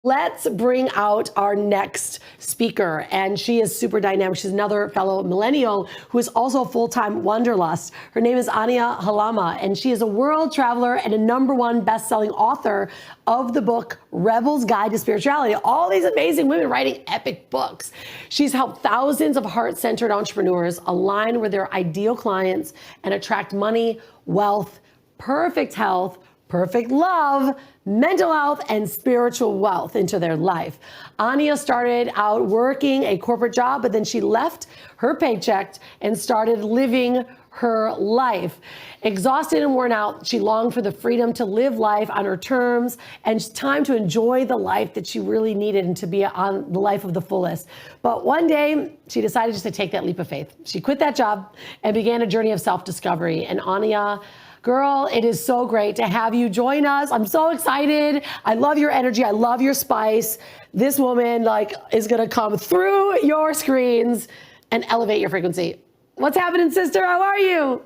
Let's bring out our next speaker, and she is super dynamic. She's another fellow millennial who is also a full-time wanderlust. Her name is Ania Halama, and she is a world traveler and a #1 best-selling author of the book Rebel's Guide to Spirituality. All these amazing women writing epic books. She's helped thousands of heart-centered entrepreneurs align with their ideal clients and attract money, wealth, perfect health, perfect love, mental health, and spiritual wealth into their life. Ania started out working a corporate job, but then she left her paycheck and started living her life. Exhausted and worn out, she longed for the freedom to live life on her terms and time to enjoy the life that she really needed and to be on the life of the fullest. But one day, she decided just to take that leap of faith. She quit that job and began a journey of self-discovery. And Ania, girl, it is so great to have you join us. I'm so excited. I love your energy. I love your spice. This woman is going to come through your screens and elevate your frequency. What's happening, sister? How are you?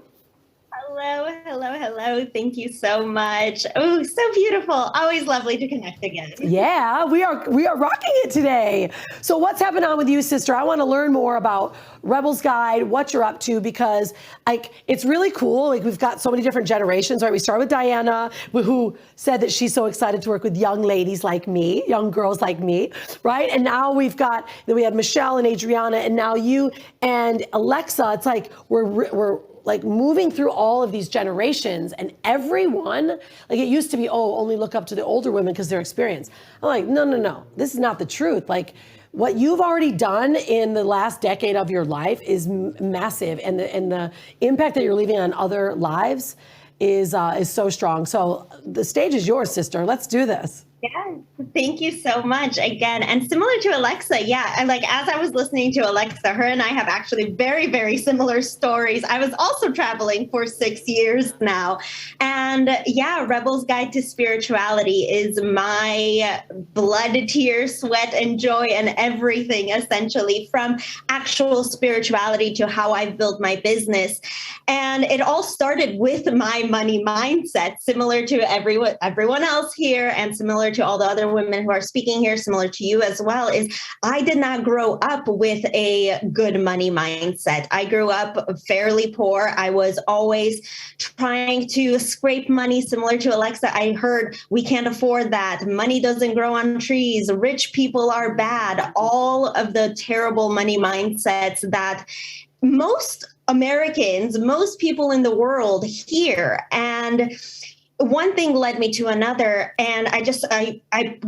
Hello, hello, hello. Thank you so much. Oh, so beautiful. Always lovely to connect again. Yeah, we are rocking it today. So what's happening on with you, sister? I want to learn more about Rebel's Guide, what you're up to, because it's really cool. We've got so many different generations, right? We start with Diana, who said that she's so excited to work with young ladies like me, young girls like me, right? And now we had Michelle and Adriana, and now you and Alexa. It's like we're moving through all of these generations, and everyone, it used to be, only look up to the older women because they're experienced. I'm like, no, this is not the truth. What you've already done in the last decade of your life is massive, and the impact that you're leaving on other lives is so strong. So the stage is yours, sister. Let's do this. Yeah, thank you so much again. And similar to Alexa, as I was listening to Alexa, her and I have actually very, very similar stories. I was also traveling for 6 years now. And Rebel's Guide to Spirituality is my blood, tears, sweat, and joy and everything, essentially, from actual spirituality to how I've built my business. And it all started with my money mindset, similar to everyone else here and similar to all the other women who are speaking here, similar to you as well, is I did not grow up with a good money mindset. I grew up fairly poor. I was always trying to scrape money, similar to Alexa. I heard we can't afford that. Money doesn't grow on trees. Rich people are bad. All of the terrible money mindsets that most Americans, most people in the world hear. And one thing led me to another, and I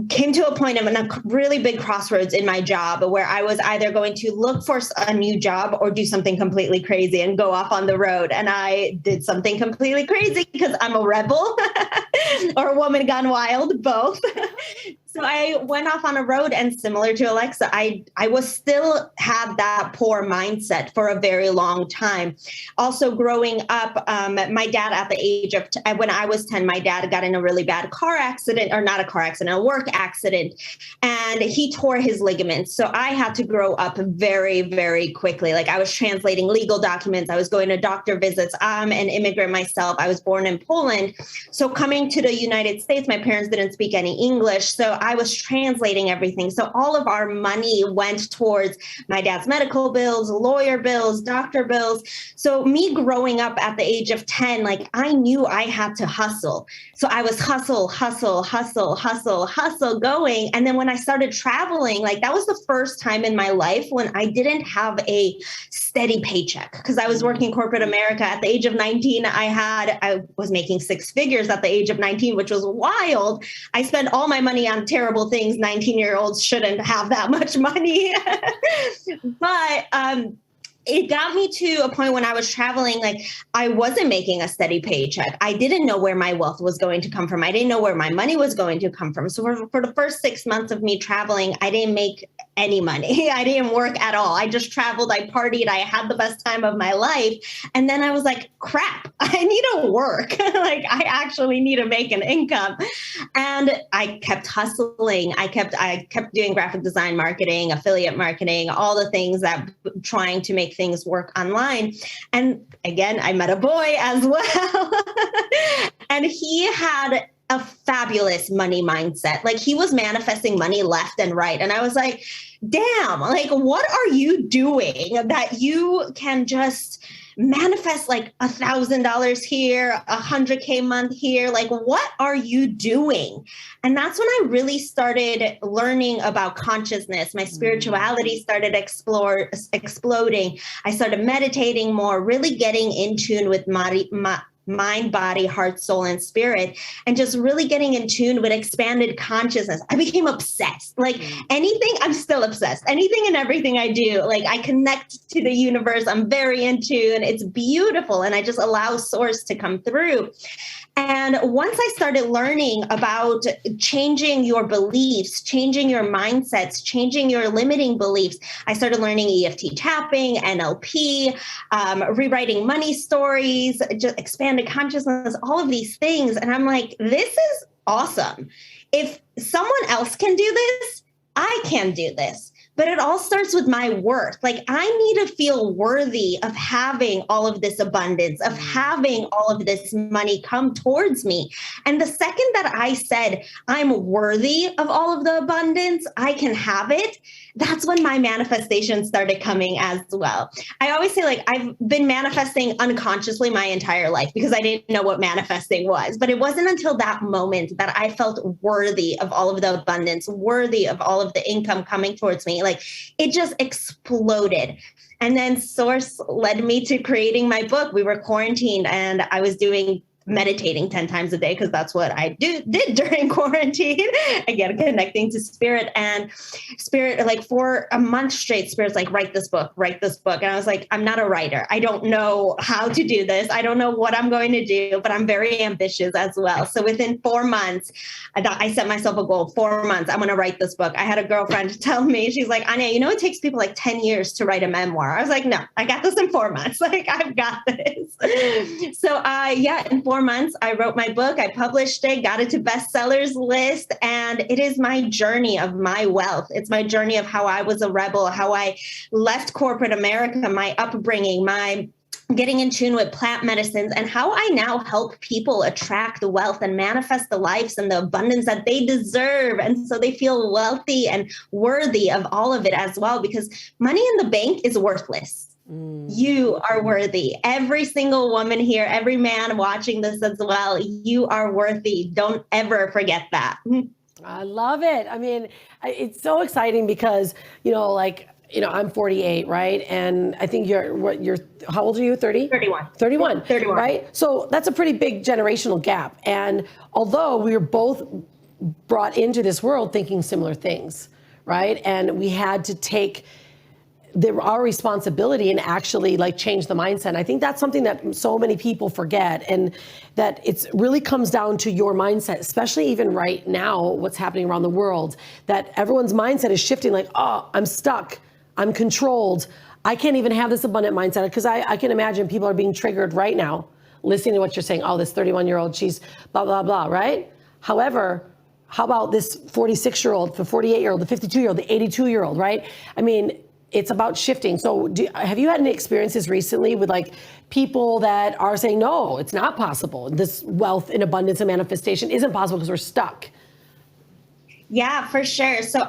came to a point of a really big crossroads in my job where I was either going to look for a new job or do something completely crazy and go off on the road. And I did something completely crazy because I'm a rebel or a woman gone wild, both. So I went off on a road, and similar to Alexa, I was still had that poor mindset for a very long time. Also growing up, my dad at the age of, when I was 10, my dad got in a really bad car accident, or not a car accident, a work accident, and he tore his ligaments. So I had to grow up very, very quickly. I was translating legal documents. I was going to doctor visits. I'm an immigrant myself. I was born in Poland. So coming to the United States, my parents didn't speak any English. So I was translating everything. So all of our money went towards my dad's medical bills, lawyer bills, doctor bills. So me growing up at the age of 10, I knew I had to hustle. So I was hustle going. And then when I started traveling, that was the first time in my life when I didn't have a steady paycheck, because I was working corporate America. At the age of 19, I was making 6 figures at the age of 19, which was wild. I spent all my money on terrible things. 19-year-olds shouldn't have that much money. But it got me to a point when I was traveling, I wasn't making a steady paycheck. I didn't know where my wealth was going to come from. I didn't know where my money was going to come from. So for the first 6 months of me traveling, I didn't make any money. I didn't work at all. I just traveled. I partied. I had the best time of my life. And then I was like, crap, I need to work. I actually need to make an income. And I kept hustling. I kept doing graphic design marketing, affiliate marketing, all the things that trying to make things work online. And again, I met a boy as well. And he had a fabulous money mindset. Like he was manifesting money left and right. And I was like, damn, like, what are you doing that you can just manifest like $1,000 here, $100K month here? Like, what are you doing? And that's when I really started learning about consciousness. My spirituality started exploding. I started meditating more, really getting in tune with mind, body, heart, soul, and spirit, and just really getting in tune with expanded consciousness. I became obsessed. Like anything, I'm still obsessed. Anything and everything I do, like I connect to the universe. I'm very in tune. It's beautiful. And I just allow source to come through. And once I started learning about changing your beliefs, changing your mindsets, changing your limiting beliefs, I started learning EFT tapping, NLP, rewriting money stories, just expanded consciousness, all of these things. And I'm like, this is awesome. If someone else can do this, I can do this. But it all starts with my worth. Like I need to feel worthy of having all of this abundance, of having all of this money come towards me. And the second that I said, I'm worthy of all of the abundance, I can have it, that's when my manifestation started coming as well. I always say, like, I've been manifesting unconsciously my entire life because I didn't know what manifesting was. But it wasn't until that moment that I felt worthy of all of the abundance, worthy of all of the income coming towards me. Like it just exploded. And then Source led me to creating my book. We were quarantined and I was meditating 10 times a day because that's what I did during quarantine. Again, connecting to spirit, and spirit, like for a month straight, spirit's like, write this book. And I was like, I'm not a writer. I don't know how to do this. I don't know what I'm going to do, but I'm very ambitious as well. So within 4 months, I set myself a goal, 4 months, I'm going to write this book. I had a girlfriend tell me, she's like, Ania, you know, it takes people like 10 years to write a memoir. I was like, no, I got this in 4 months. Like I've got this. So in 4 months, I wrote my book, I published it, got it to bestsellers list, and it is my journey of my wealth. It's my journey of how I was a rebel, how I left corporate America, my upbringing, my getting in tune with plant medicines, and how I now help people attract the wealth and manifest the lives and the abundance that they deserve. And so they feel wealthy and worthy of all of it as well, because money in the bank is worthless. You are worthy. Every single woman here, every man watching this as well, you are worthy. Don't ever forget that. I love it. I mean, it's so exciting because, I'm 48, right? And I think how old are you? 30? 31. 31, right? So that's a pretty big generational gap. And although we were both brought into this world thinking similar things, right? And we had to take our responsibility and actually change the mindset. And I think that's something that so many people forget, and that it's really comes down to your mindset, especially even right now, what's happening around the world, that everyone's mindset is shifting I'm stuck, I'm controlled, I can't even have this abundant mindset, because I can imagine people are being triggered right now, listening to what you're saying. Oh, this 31-year-old, she's blah, blah, blah, right? However, how about this 46-year-old, the 48-year-old, the 52-year-old, the 82-year-old, right? I mean, it's about shifting. So have you had any experiences recently with people that are saying, no, it's not possible. This wealth and abundance and manifestation isn't possible because we're stuck? Yeah, for sure. So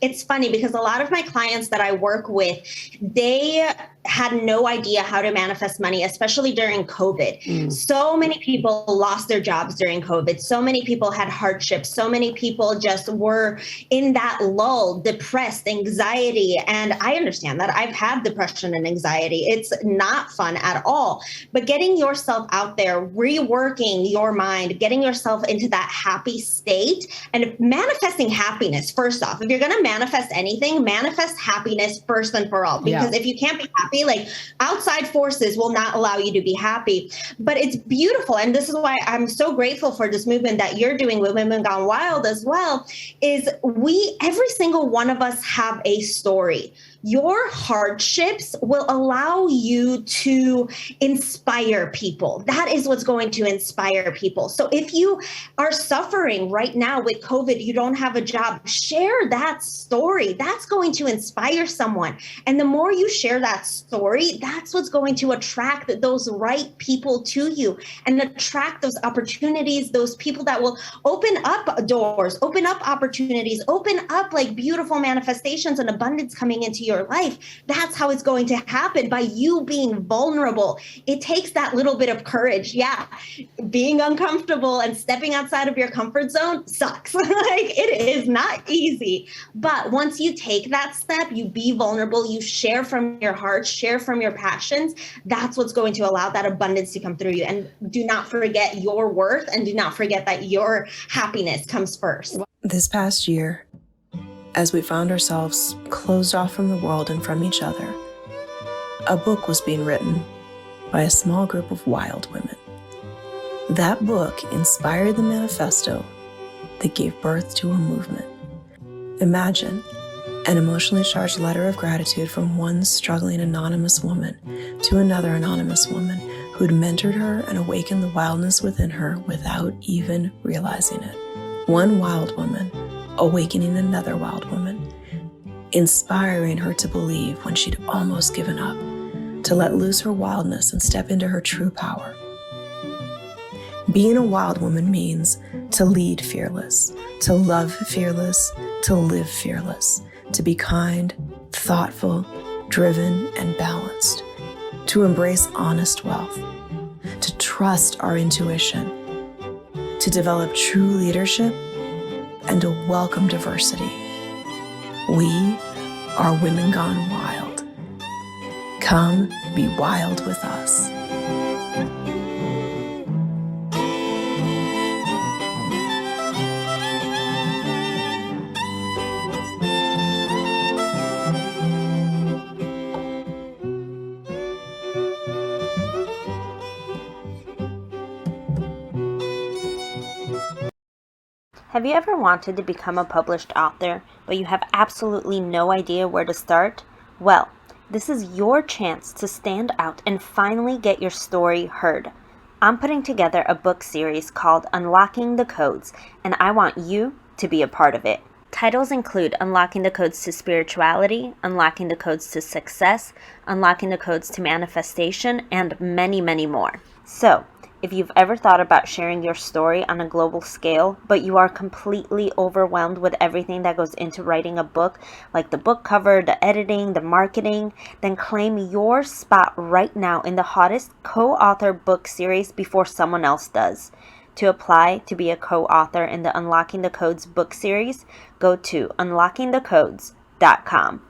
it's funny because a lot of my clients that I work with, they had no idea how to manifest money, especially during COVID. So many people lost their jobs during COVID. So many people had hardships. So many people just were in that lull, depressed, anxiety. And I understand that. I've had depression and anxiety. It's not fun at all. But getting yourself out there, reworking your mind, getting yourself into that happy state, and manifesting happiness. First off, if you're going to manifest anything, manifest happiness first and for all. Because if you can't be happy, outside forces will not allow you to be happy. But it's beautiful. And this is why I'm so grateful for this movement that you're doing with Women Gone Wild as well, is every single one of us have a story. Your hardships will allow you to inspire people. That is what's going to inspire people. So if you are suffering right now with COVID that you don't have a job, share that story. That's going to inspire someone. And the more you share that story, that's what's going to attract those right people to you and attract those opportunities, those people that will open up doors, open up opportunities, open up like beautiful manifestations and abundance coming into your life. That's how it's going to happen, by you being vulnerable. It takes that little bit of courage. Yeah, being uncomfortable and stepping outside of your comfort zone sucks. Like, it is not easy. But once you take that step, you be vulnerable, you share from your heart, share from your passions, that's what's going to allow that abundance to come through you. And do not forget your worth, and do not forget that your happiness comes first. This past year, as we found ourselves closed off from the world and from each other, a book was being written by a small group of wild women. That book inspired the manifesto that gave birth to a movement. Imagine an emotionally charged letter of gratitude from one struggling anonymous woman to another anonymous woman who'd mentored her and awakened the wildness within her without even realizing it. One wild woman awakening another wild woman, inspiring her to believe when she'd almost given up, to let loose her wildness and step into her true power. Being a wild woman means to lead fearless, to love fearless, to live fearless, to be kind, thoughtful, driven, and balanced, to embrace honest wealth, to trust our intuition, to develop true leadership, and to welcome diversity. We are women gone wild. Come be wild with us. Have you ever wanted to become a published author, but you have absolutely no idea where to start? Well, this is your chance to stand out and finally get your story heard. I'm putting together a book series called Unlocking the Codes, and I want you to be a part of it. Titles include Unlocking the Codes to Spirituality, Unlocking the Codes to Success, Unlocking the Codes to Manifestation, and many, many more. So, if you've ever thought about sharing your story on a global scale, but you are completely overwhelmed with everything that goes into writing a book, like the book cover, the editing, the marketing, then claim your spot right now in the hottest co-author book series before someone else does. To apply to be a co-author in the Unlocking the Codes book series, go to unlockingthecodes.com.